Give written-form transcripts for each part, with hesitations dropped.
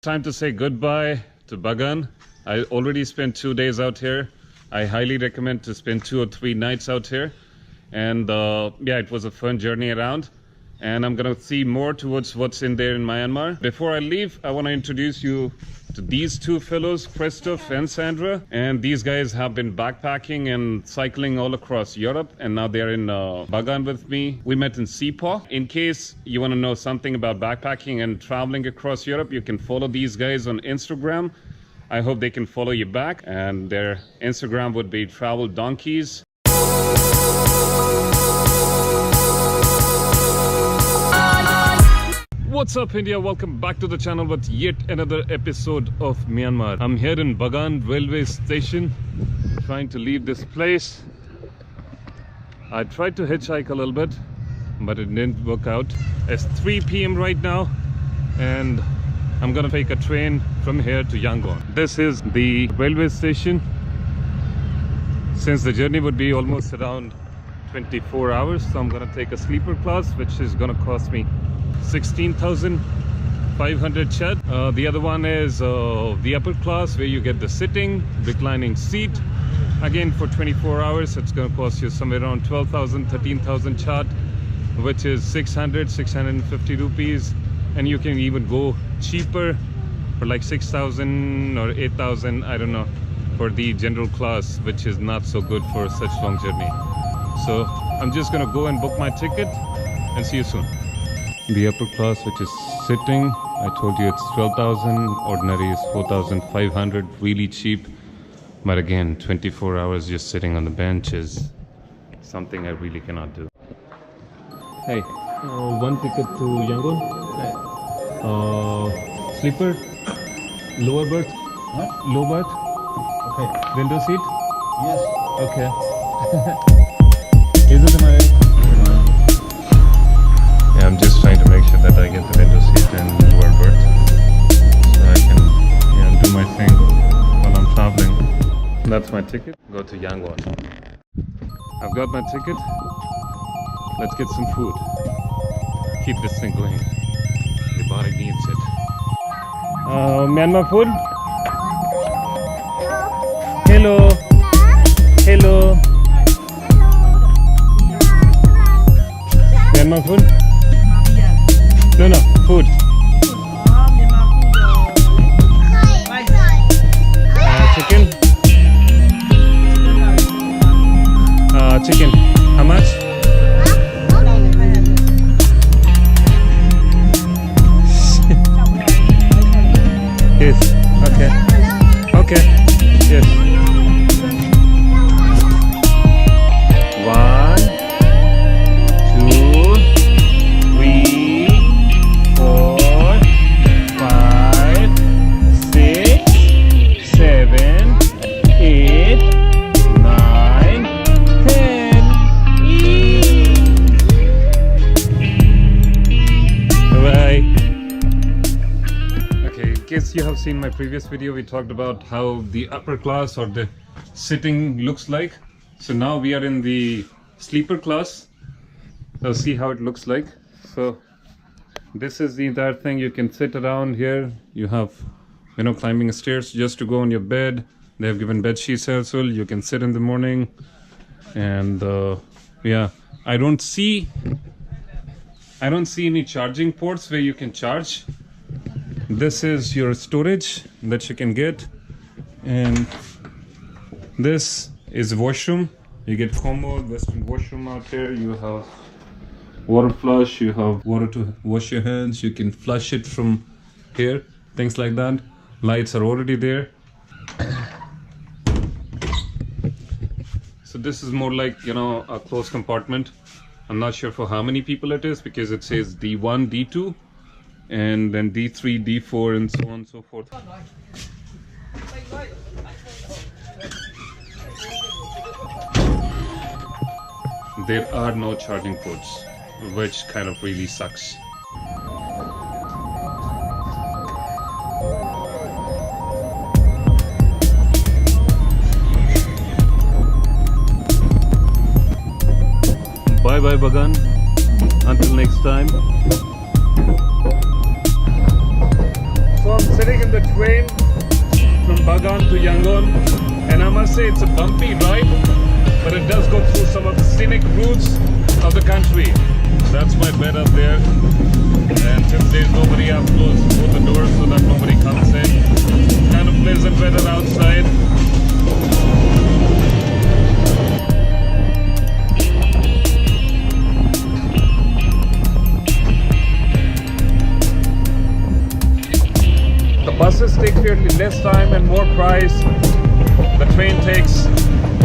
time to say goodbye to Bagan. I already spent 2 days out here. I highly recommend to spend 2 or 3 nights out here. And yeah, it was a fun journey around. And I'm gonna see more towards what's in there in Myanmar. Before I leave, I want to introduce you to these two fellows, Christoph and Sandra. And these guys have been backpacking and cycling all across Europe, and now they're in Bagan with me. We met in Sepah. In case you want to know something about backpacking and traveling across Europe, you can follow these guys on Instagram. I hope they can follow you back, and their Instagram would be Travel Donkeys. What's up, India? Welcome back to the channel with yet another episode of Myanmar. I'm here in Bagan railway station, trying to leave this place. I tried to hitchhike a little bit, but it didn't work out. It's 3 p.m. right now, and I'm gonna take a train from here to Yangon. This is the railway station. Since the journey would be almost around 24 hours, so I'm gonna take a sleeper class, which is gonna cost me 16,500 Chad. The other one is the upper class, where you get the sitting reclining seat. Again, for 24 hours, it's going to cost you somewhere around 12,000, 13,000 Chad, which is 650 rupees. And you can even go cheaper for like 6,000 or 8,000, I don't know, for the general class, which is not so good for such long journey. So I'm just going to go and book my ticket and see you soon. The upper class, which is sitting, I told you it's 12,000, ordinary is 4,500, really cheap. But again, 24 hours just sitting on the bench is something I really cannot do. Hey, one ticket to Yangon. Sleeper, lower berth. What? Low berth. Okay. Window seat. Yes. Okay. Is it in my? Yeah, I'm just trying to make sure that I get the window seat and lower berth, so I can do my thing while I'm traveling. That's my ticket. Go to Yangon. I've got my ticket. Let's get some food. Keep this thing going. The body needs it. Myanmar food? Hello. Hello. Myanmar food? No, food. Chicken? Chicken. How much? Yes. Okay. Okay. Yes. 1, 2, 3, 4, 5, 6, 7, 8, 9, 10. Bye. Okay, in case you have seen my previous video, we talked about how the upper class or the sitting looks like. So now we are in the sleeper class. So see how it looks like. So this is the entire thing. You can sit around here. You have, climbing stairs just to go on your bed. They have given bed sheets as well. You can sit in the morning. And yeah, I don't see any charging ports where you can charge. This is your storage that you can get, and this is washroom. You get commode, western washroom out here. You have water flush, you have water to wash your hands, you can flush it from here, things like that. Lights are already there. So this is more like, a closed compartment. I'm not sure for how many people it is, because it says D1, D2, and then D3, D4, and so on and so forth. There are no charging ports, which kind of really sucks. Bye bye Bagan. Until next time. So I'm sitting in the train from Bagan to Yangon, and I must say it's a bumpy ride, but it does go through some of the scenic routes of the country. That's my bed up there, and since there's nobody, I've closed both the doors so that nobody comes in. Kind of pleasant weather outside. The buses take fairly less time and more price. The train takes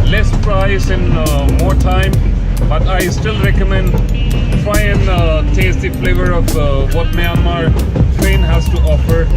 less price and more time, but I still recommend try and taste the flavor of what Myanmar train has to offer.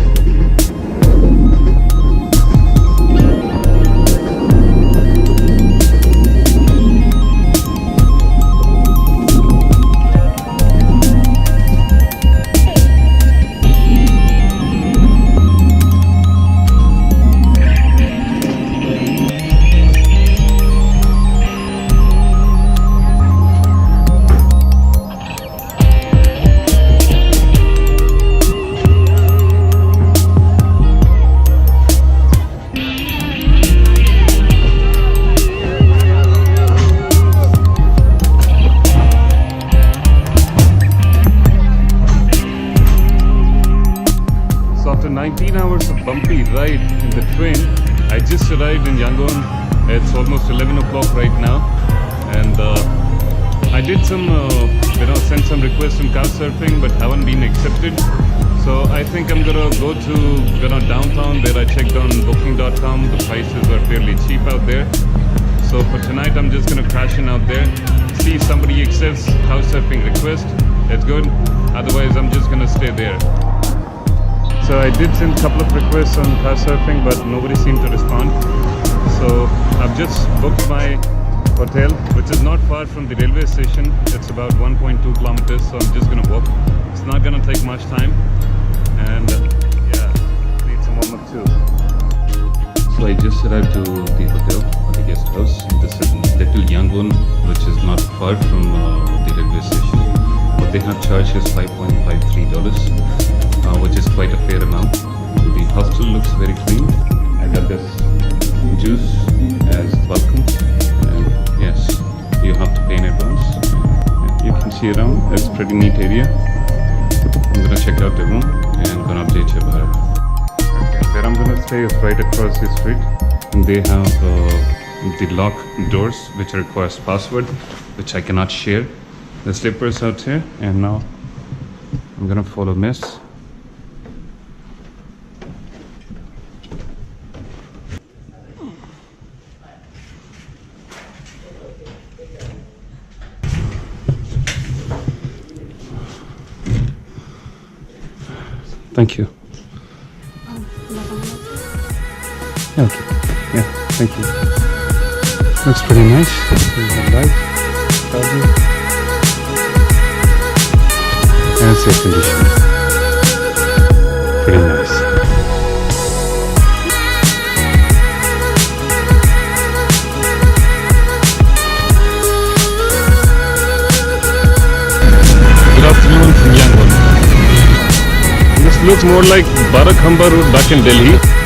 After 19 hours of bumpy ride in the train, I just arrived in Yangon. It's almost 11 o'clock right now, and I did some, send some requests on car surfing, but haven't been accepted. So I think I'm gonna go to downtown. There I checked on Booking.com. The prices are fairly cheap out there. So for tonight, I'm just gonna crash in out there, see if somebody accepts house surfing request. It's good. Otherwise, I'm just gonna stay there. So I did send a couple of requests on car surfing, but nobody seemed to respond. So I've just booked my hotel, which is not far from the railway station. It's about 1.2 kilometers, so I'm just gonna walk. It's not gonna take much time, and yeah, need some warm-up too. So I just arrived to the hotel or the guest house. This is Little Yangon, which is not far from the railway station. What they have charged is $5.53. Which is quite a fair amount. The hostel looks very clean. I got this juice as welcome, and yes, you have to pay in advance. You can see around, it's a pretty neat area. I'm gonna check out the room and gonna update you about it. Okay, where I'm gonna stay is right across the street, and they have the lock doors which requires password, which I cannot share. The slippers out here, and now I'm gonna follow Miss. Thank you. Okay. Yeah, thank you. Looks pretty nice. Here's the light. And it's air conditioned. Pretty nice. Good afternoon from Yangon. This looks more like Bagan-Yangon Road back in Delhi.